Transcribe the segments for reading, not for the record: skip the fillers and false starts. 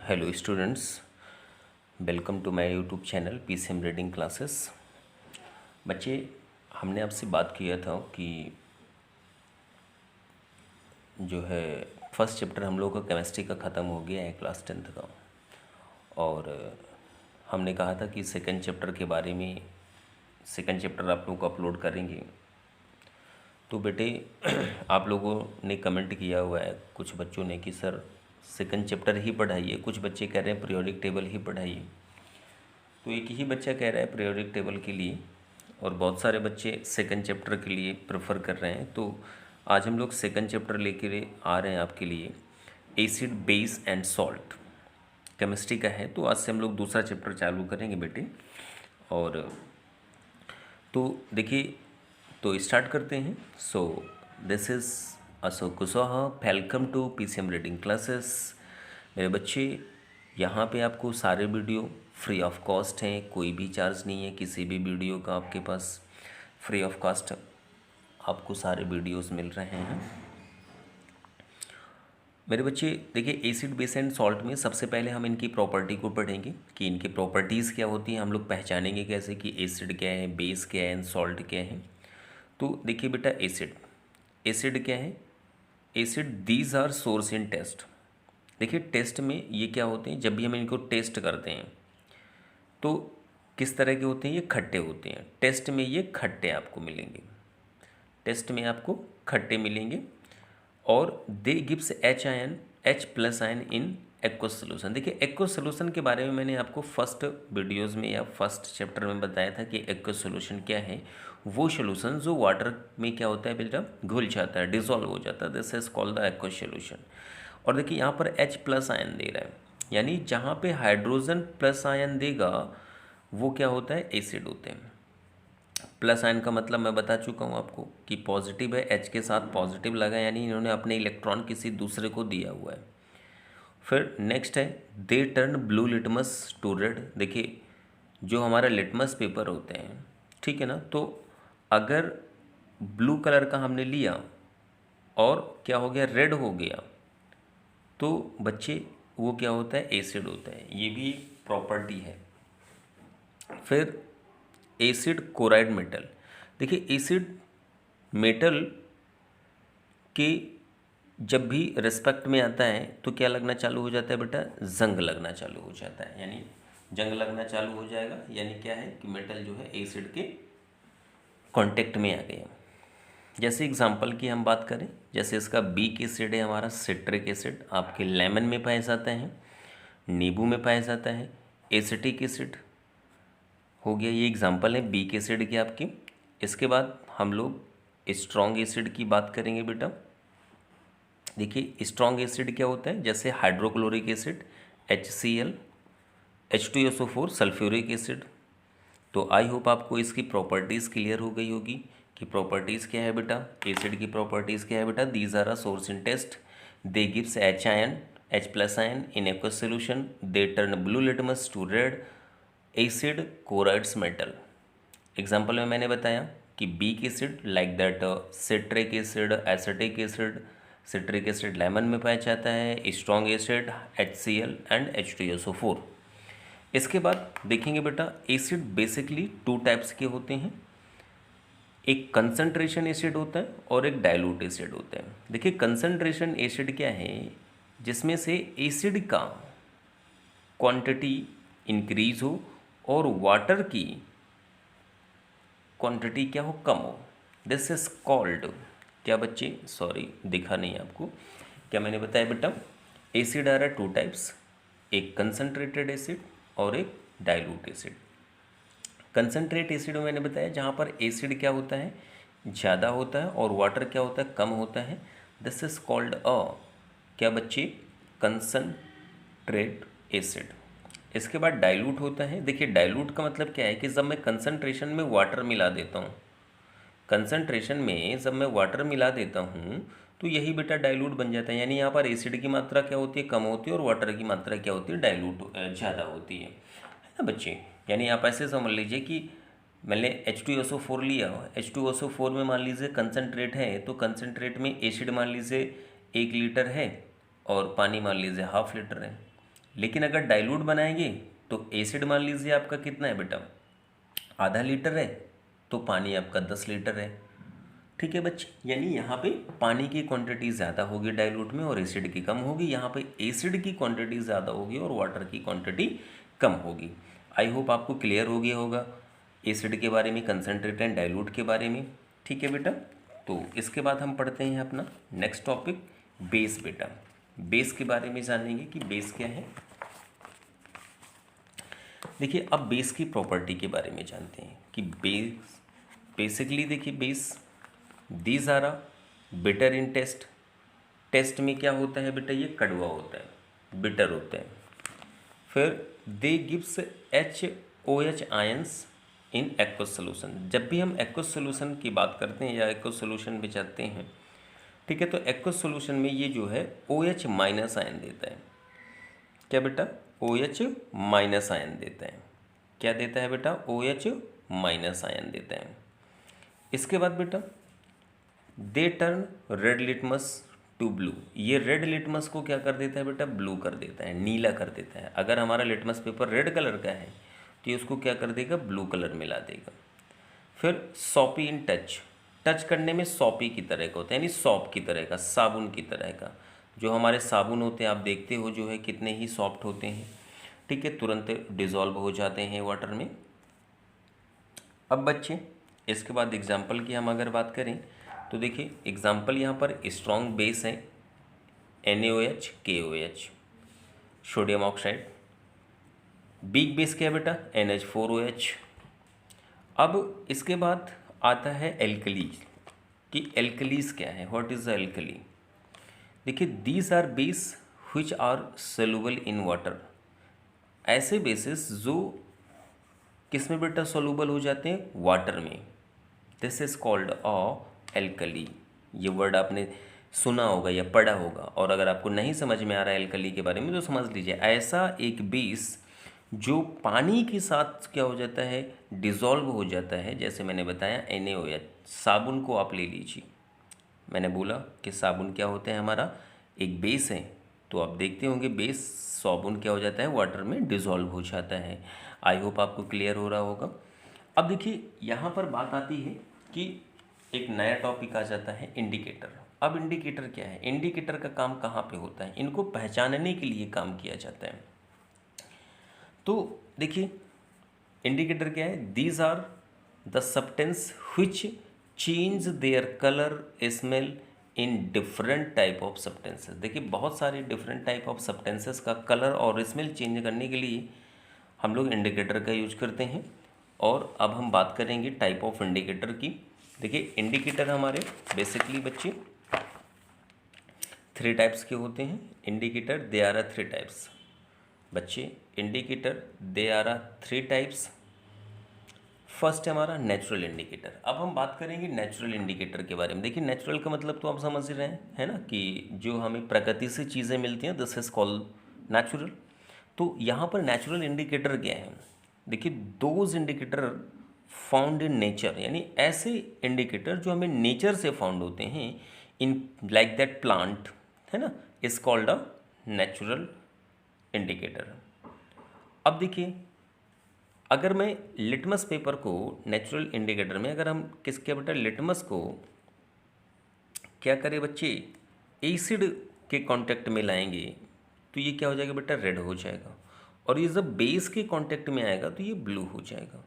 Hello students, welcome to my YouTube channel PCM reading classes. बच्चे, हमने आपसे बात किया था कि जो है फर्स्ट चैप्टर हम लोगों का केमिस्ट्री का ख़त्म हो गया है क्लास 10th का। और हमने कहा था कि सेकंड चैप्टर के बारे में सेकंड चैप्टर आप लोग को अपलोड करेंगे। तो बेटे आप लोगों ने कमेंट किया हुआ है कुछ बच्चों ने कि सर सेकंड चैप्टर ही पढ़ाइए, कुछ बच्चे कह रहे हैं पीरियोडिक टेबल ही पढ़ाइए। तो एक ही बच्चा कह रहा है पीरियोडिक टेबल के लिए और बहुत सारे बच्चे सेकंड चैप्टर के लिए प्रेफर कर रहे हैं। तो आज हम लोग सेकंड चैप्टर लेकर आ रहे हैं आपके लिए, acid base and salt. Chemistry का है, तो आज से हम लोग दूसरा चैप्टर चालू करेंगे बेटे। और तो देखिए, तो स्टार्ट करते हैं। So this is Ashok Kushwaha, welcome to PCM reading classes. मेरे बच्चे, यहाँ पे आपको सारे वीडियो फ्री ऑफ कॉस्ट हैं, कोई भी चार्ज नहीं है किसी भी वीडियो का आपके पास। फ्री ऑफ कॉस्ट आपको सारे वीडियोस मिल रहे हैं। मेरे बच्चे देखिए, एसिड बेस एंड सॉल्ट में सबसे पहले हम इनकी प्रॉपर्टी को पढ़ेंगे कि इनकी प्रॉपर्टीज़ क्या होती हैं, हम लोग पहचानेंगे कैसे कि एसिड क्या है, बेस क्या है एंड सॉल्ट क्या है। तो देखिए बेटा, एसिड एसिड क्या है? Acid these are sour in taste. देखिए टेस्ट में ये क्या होते हैं, जब भी हम इनको टेस्ट करते हैं तो किस तरह के होते हैं, ये खट्टे होते हैं। टेस्ट में ये खट्टे आपको मिलेंगे, टेस्ट में आपको खट्टे मिलेंगे। और they gives H ion, H plus ion in aqueous solution. देखिए एक्वस सोल्यूशन के बारे में मैंने आपको फर्स्ट वीडियोस में या फर्स्ट चैप्टर में बताया था कि एक्वस सोल्यूशन क्या है। वो सोल्यूशन जो वाटर में क्या होता है बेटा, घुल जाता है, डिजोल्व हो जाता है, this is called the aqueous solution. और देखिए यहाँ पर एच प्लस आयन दे रहा है, यानी जहाँ पे हाइड्रोजन प्लस आयन देगा वो क्या होता है, एसिड होते हैं। प्लस आयन का मतलब मैं बता चुका हूँ आपको कि पॉजिटिव है, एच के साथ पॉजिटिव लगा, यानी इन्होंने अपने इलेक्ट्रॉन किसी दूसरे को दिया हुआ है। फिर नेक्स्ट है they turn blue litmus to red. देखिए जो हमारा लिटमस पेपर होते हैं, ठीक है ना, तो अगर ब्लू कलर का हमने लिया और क्या हो गया, रेड हो गया, तो बच्चे वो क्या होता है, एसिड होता है। ये भी प्रॉपर्टी है। फिर एसिड क्लोराइड मेटल। देखिए एसिड मेटल के जब भी रिस्पेक्ट में आता है तो क्या लगना चालू हो जाता है बेटा, जंग लगना चालू हो जाता है, यानी जंग लगना चालू हो जाएगा। यानी क्या है कि मेटल जो है एसिड के कांटेक्ट में आ गया। जैसे एग्जांपल की हम बात करें, जैसे इसका बीक एसिड है हमारा सिट्रिक एसिड, आपके लेमन में पाया जाता है, नींबू में पाया जाता है। एसिटिक एसिड हो गया, ये एग्जांपल है बीक एसिड की आपकी। इसके बाद हम लोग स्ट्रॉन्ग एसिड की बात करेंगे बेटा। देखिए स्ट्रॉन्ग एसिड क्या होता है, जैसे hydrochloric acid HCl, H2SO4, sulphuric acid. तो आई होप आपको इसकी प्रॉपर्टीज़ क्लियर हो गई होगी कि प्रॉपर्टीज़ क्या है बेटा, एसिड की प्रॉपर्टीज़ क्या है बेटा। These are a sour in taste, they gives H ion, H plus ion in aqueous solution, they turn blue litmus to red, acid chlorides metal. Example में मैंने बताया कि weak acid like that citric acid, acetic acid. Citric acid lemon में पाया जाता है, strong acid HCl and H2SO4। इसके बाद देखेंगे बेटा, एसिड बेसिकली टू टाइप्स के होते हैं, एक कंसंट्रेशन एसिड होता है और एक डाइल्यूट एसिड होता है। देखिए कंसंट्रेशन एसिड क्या है, जिसमें से एसिड का क्वांटिटी इंक्रीज हो और वाटर की क्वांटिटी क्या हो, कम हो। दिस इज कॉल्ड क्या बच्चे, सॉरी दिखा नहीं आपको, क्या मैंने बताया बेटा, एसिड आ रहा है टू टाइप्स, एक कंसंट्रेटेड एसिड और एक डाइल्यूट एसिड। कंसंट्रेट एसिड में मैंने बताया जहाँ पर एसिड क्या होता है, ज़्यादा होता है और वाटर क्या होता है, कम होता है। दिस इज कॉल्ड क्या बच्चे, कंसंट्रेट एसिड। इसके बाद डाइल्यूट होता है। देखिए डाइल्यूट का मतलब क्या है कि जब मैं कंसंट्रेशन में वाटर मिला देता हूँ, कंसंट्रेशन में जब मैं वाटर मिला देता हूँ तो यही बेटा डाइल्यूट बन जाता है। यानी यहाँ पर एसिड की मात्रा क्या होती है, कम होती है, और वाटर की मात्रा क्या होती है, डाइल्यूट ज़्यादा होती है ना बच्चे। यानी आप ऐसे समझ लीजिए कि मैंने H2SO4 लिया, H2SO4 में मान लीजिए कंसनट्रेट है, तो कंसनट्रेट में एसिड मान लीजिए 1 लीटर है और पानी मान लीजिए ½ लीटर है। लेकिन अगर डाइल्यूट बनाएंगे तो एसिड मान लीजिए आपका कितना है बेटा, आधा लीटर है, तो पानी आपका 10 लीटर है। ठीक है बच्चे, यानी यहाँ पे पानी की क्वांटिटी ज़्यादा होगी डाइल्यूट में और एसिड की कम होगी। यहाँ पे एसिड की क्वांटिटी ज़्यादा होगी और वाटर की क्वांटिटी कम होगी। आई होप आपको क्लियर हो गया होगा एसिड के बारे में, कंसनट्रेट एंड डाइल्यूट के बारे में। ठीक है बेटा, तो इसके बाद हम पढ़ते हैं अपना नेक्स्ट टॉपिक बेस। बेटा बेस के बारे में जानेंगे कि बेस क्या है। देखिए अब बेस की प्रॉपर्टी के बारे में जानते हैं कि बेस बेसिकली, देखिए base these are a bitter in taste. Taste में क्या होता है बेटा, ये कड़वा होता है, बिटर होता है। फिर they gives HOH ions in aqueous solution. जब भी हम एक्वस सोल्यूशन की बात करते हैं या एक्वस सोल्यूशन में जाते हैं, ठीक है, तो एक्वस सोल्यूशन में ये जो है OH माइनस आयन देता है। क्या बेटा, OH माइनस आयन देता है। क्या देता है बेटा, OH माइनस आयन देता है। इसके बाद बेटा they turn red litmus to blue. ये रेड लिटमस को क्या कर देता है बेटा, ब्लू कर देता है, नीला कर देता है। अगर हमारा लिटमस पेपर रेड कलर का है तो ये उसको क्या कर देगा, ब्लू कलर मिला देगा। फिर सॉपी इन टच। टच करने में सॉपी की तरह का होता है, यानी सॉप की तरह का, साबुन की तरह का। जो हमारे साबुन होते हैं आप देखते हो जो है कितने ही सॉफ्ट होते हैं। ठीक है, तुरंत डिज़ोल्व हो जाते हैं वाटर में। अब बच्चे इसके बाद एग्जाम्पल की हम अगर बात करें तो देखिए एग्जाम्पल यहाँ पर स्ट्रॉन्ग बेस है NaOH KOH, sodium oxide. Weak base क्या है बेटा, NH4OH। अब इसके बाद आता है एल्कली, कि एल्कलीज क्या है, व्हाट इज़ द एल्कली। देखिए these are base which are soluble in water. ऐसे बेसिस जो किस में बेटा सोल्यूबल हो जाते हैं, वाटर में। This is called a alkali. ये वर्ड आपने सुना होगा या पढ़ा होगा, और अगर आपको नहीं समझ में आ रहा है एल्कली के बारे में तो समझ लीजिए ऐसा एक बेस जो पानी के साथ क्या हो जाता है, डिज़ोल्व हो जाता है। जैसे मैंने बताया NaOH, साबुन को आप ले लीजिए। मैंने बोला कि साबुन क्या होता है, हमारा एक बेस है। तो आप देखते होंगे बेस साबुन क्या हो जाता है, वाटर में डिज़ोल्व हो जाता है। आई होप आपको क्लियर हो रहा होगा। अब देखिए यहाँ पर बात आती है कि एक नया टॉपिक आ जाता है इंडिकेटर। अब इंडिकेटर क्या है, इंडिकेटर का काम कहाँ पे होता है, इनको पहचानने के लिए काम किया जाता है। तो देखिए इंडिकेटर क्या है, these are the substance which change their colour smell in different type of substances. देखिए बहुत सारे डिफरेंट टाइप ऑफ सब्सटेंसेस का कलर और स्मेल चेंज करने के लिए हम लोग इंडिकेटर का यूज करते हैं। और अब हम बात करेंगे टाइप ऑफ इंडिकेटर की। देखिए इंडिकेटर हमारे बेसिकली बच्चे 3 टाइप्स के होते हैं। Indicator they are uh 3 types. बच्चे indicator they are uh 3 types. First है हमारा नेचुरल इंडिकेटर। अब हम बात करेंगे नेचुरल इंडिकेटर के बारे में। देखिए नेचुरल का मतलब तो आप समझ ही रहे हैं, है ना, कि जो हमें प्रकृति से चीज़ें मिलती हैं, दिस इज कॉल्ड नेचुरल। तो यहाँ पर नेचुरल इंडिकेटर क्या है, देखिए those indicator found in nature, यानी ऐसे इंडिकेटर जो हमें नेचर से फाउंड होते हैं, इन लाइक दैट प्लांट, है ना, is called a natural indicator. अब देखिए अगर मैं लिटमस पेपर को नेचुरल इंडिकेटर में, अगर हम किसके बेटा लिटमस को क्या करें बच्चे, एसिड के कांटेक्ट में लाएंगे तो ये क्या हो जाएगा बेटा, रेड हो जाएगा। और ये जब बेस के कांटेक्ट में आएगा तो ये ब्लू हो जाएगा।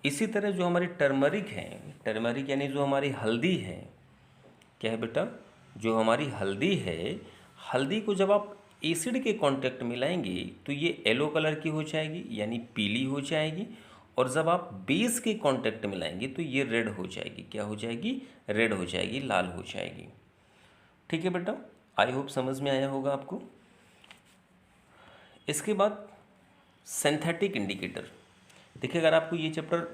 इसी तरह जो हमारी टर्मरिक है, टर्मरिक यानी जो हमारी हल्दी है, क्या है बेटा, जो हमारी हल्दी है, हल्दी को जब आप एसिड के कांटेक्ट में लाएंगे तो ये येलो कलर की हो जाएगी, यानी पीली हो जाएगी। और जब आप बेस के कांटेक्ट में लाएंगे तो ये रेड हो जाएगी। क्या हो जाएगी, रेड हो जाएगी, लाल हो जाएगी। ठीक है बेटा, आई होप समझ में आया होगा आपको। इसके बाद सिंथेटिक इंडिकेटर। देखिए अगर आपको ये चैप्टर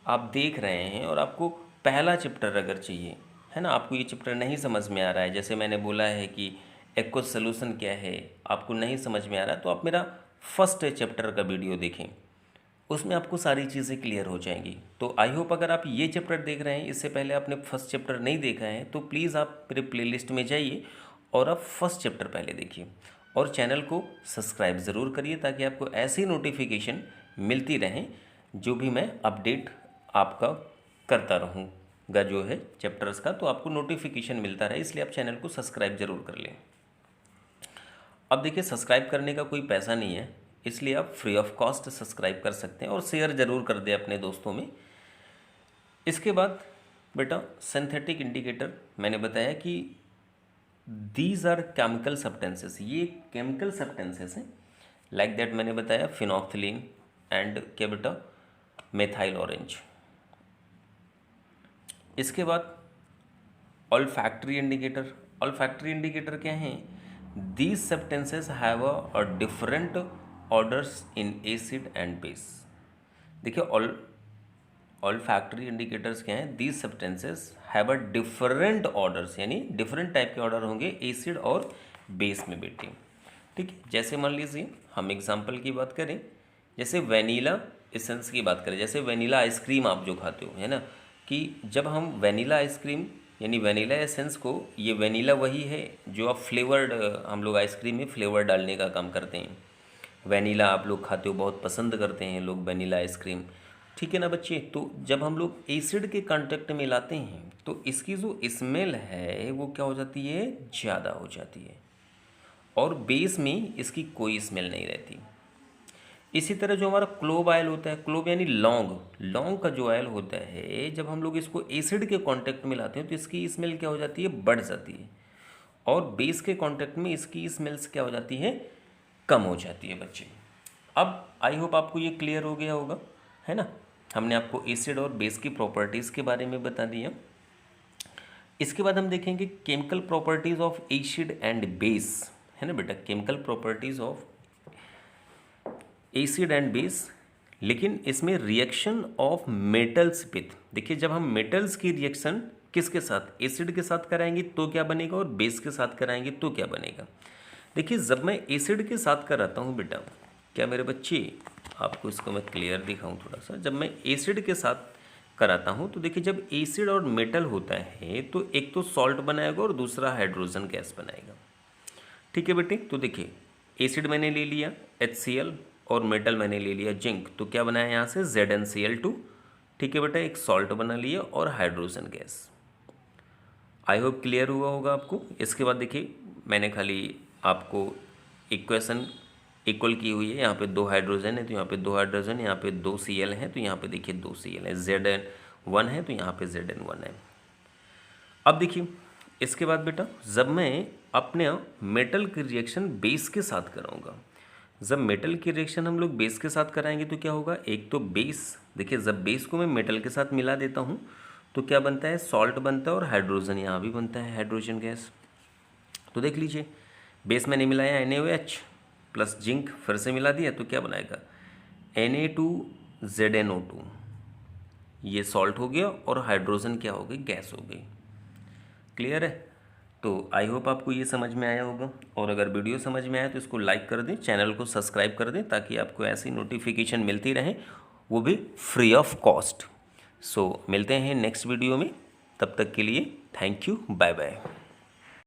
आप देख रहे हैं और आपको पहला चैप्टर अगर चाहिए, है ना, आपको ये चैप्टर नहीं समझ में आ रहा है, जैसे मैंने बोला है कि एक्वस सोल्यूशन क्या है, आपको नहीं समझ में आ रहा है, तो आप मेरा फर्स्ट चैप्टर का वीडियो देखें, उसमें आपको सारी चीज़ें क्लियर हो जाएंगी। तो आई होप अगर आप ये चैप्टर देख रहे हैं, इससे पहले आपने फर्स्ट चैप्टर नहीं देखा है, तो प्लीज़ आप मेरे प्लेलिस्ट में जाइए और आप फर्स्ट चैप्टर पहले देखिए। और चैनल को सब्सक्राइब ज़रूर करिए ताकि आपको ऐसी नोटिफिकेशन मिलती रहें जो भी मैं अपडेट आपका करता रहूँगा जो है चैप्टर्स का, तो आपको नोटिफिकेशन मिलता रहे, इसलिए आप चैनल को सब्सक्राइब ज़रूर कर लें। अब देखिए, सब्सक्राइब करने का कोई पैसा नहीं है, इसलिए आप फ्री ऑफ कॉस्ट सब्सक्राइब कर सकते हैं और शेयर ज़रूर कर दें अपने दोस्तों में। इसके बाद बेटा सिंथेटिक इंडिकेटर मैंने बताया कि दीज आर केमिकल सब्सटेंसेस, ये केमिकल सब्सटेंसेस हैं, लाइक दैट मैंने बताया फिनोल्फ्थलीन एंड क्या बेटा मेथाइल ऑरेंज। इसके बाद ऑल्फैक्टरी इंडिकेटर, ऑल्फैक्टरी इंडिकेटर क्या हैं? These substances have a different orders in acid and base. देखिए ऑल्फैक्टरी इंडिकेटर्स क्या हैं? These substances have a different orders, यानी डिफरेंट टाइप के ऑर्डर होंगे एसिड और बेस में बेटे। ठीक है, जैसे मान लीजिए हम एग्जांपल की बात करें, जैसे वेनिला एसेंस की बात करें, जैसे वेनिला आइसक्रीम आप जो खाते हो, है ना, कि जब हम वेनिला आइसक्रीम यानी वेनिला एसेंस को, ये वेनिला वही है जो आप फ्लेवर्ड, हम लोग आइसक्रीम में फ्लेवर डालने का काम करते हैं। वेनिला आप लोग खाते हो, बहुत पसंद करते हैं लोग वेनिला आइसक्रीम, ठीक है ना बच्चे। तो जब हम लोग एसिड के कांटेक्ट में लाते हैं तो इसकी जो स्मेल है वो क्या हो जाती है? ज़्यादा हो जाती है, और बेस में इसकी कोई स्मेल नहीं रहती। इसी तरह जो हमारा क्लोव ऑयल होता है, क्लोव यानी लौंग, लौंग का जो ऑयल होता है, जब हम लोग इसको एसिड के कांटेक्ट में लाते हैं तो इसकी स्मेल क्या हो जाती है? बढ़ जाती है, और बेस के कांटेक्ट में इसकी स्मेल्स क्या हो जाती है? कम हो जाती है बच्चे। अब आई होप आपको ये क्लियर हो गया होगा, है ना। हमने आपको एसिड और बेस की प्रॉपर्टीज़ के बारे में बता दिया। इसके बाद हम देखेंगे chemical properties of acid and base, है ना बेटा, chemical properties of acid and base. लेकिन इसमें रिएक्शन ऑफ मेटल्स विथ, देखिए जब हम मेटल्स की रिएक्शन किसके साथ? एसिड के साथ कराएंगे तो क्या बनेगा, और बेस के साथ कराएंगे तो क्या बनेगा। देखिए जब मैं एसिड के साथ कराता हूँ बेटा, क्या मेरे बच्चे, आपको इसको मैं क्लियर दिखाऊं थोड़ा सा, जब मैं एसिड के साथ कराता हूँ तो देखिए जब एसिड और मेटल होता है तो एक तो सॉल्ट बनाएगा और दूसरा हाइड्रोजन गैस बनाएगा। ठीक है बेटे, तो देखिए एसिड मैंने ले लिया HCl और मेटल मैंने ले लिया जिंक, तो क्या बनाया यहाँ से? ZnCl2। ठीक है बेटा, एक सॉल्ट बना लिया और hydrogen gas. I hope clear हुआ होगा आपको। इसके बाद देखिए मैंने खाली आपको इक्वेशन इक्वल की हुई है, यहाँ पे 2 हाइड्रोजन है तो यहाँ पे 2 हाइड्रोजन, यहाँ पे 2 Cl है तो यहाँ पे देखिए 2 Cl है, Zn1 है तो यहाँ पे Zn1 है। अब देखिए इसके बाद बेटा जब मैं अपने मेटल की रिएक्शन बेस के साथ कराऊंगा, जब मेटल की रिएक्शन हम लोग बेस के साथ कराएंगे तो क्या होगा? एक तो बेस, देखिए जब बेस को मैं मेटल के साथ मिला देता हूँ तो क्या बनता है? सॉल्ट बनता है और हाइड्रोजन यहाँ भी बनता है, हाइड्रोजन गैस। तो देख लीजिए बेस मैंने मिलाया NaOH प्लस जिंक, फिर से मिला दिया तो क्या बनाएगा? Na2ZnO2, ये सॉल्ट हो गया और हाइड्रोजन क्या हो गई? गैस हो गई। क्लियर है? तो आई होप आपको ये समझ में आया होगा, और अगर वीडियो समझ में आया तो इसको लाइक कर दें, चैनल को सब्सक्राइब कर दें ताकि आपको ऐसी नोटिफिकेशन मिलती रहे, वो भी फ्री ऑफ कॉस्ट। सो मिलते हैं नेक्स्ट वीडियो में, तब तक के लिए थैंक यू, बाय बाय।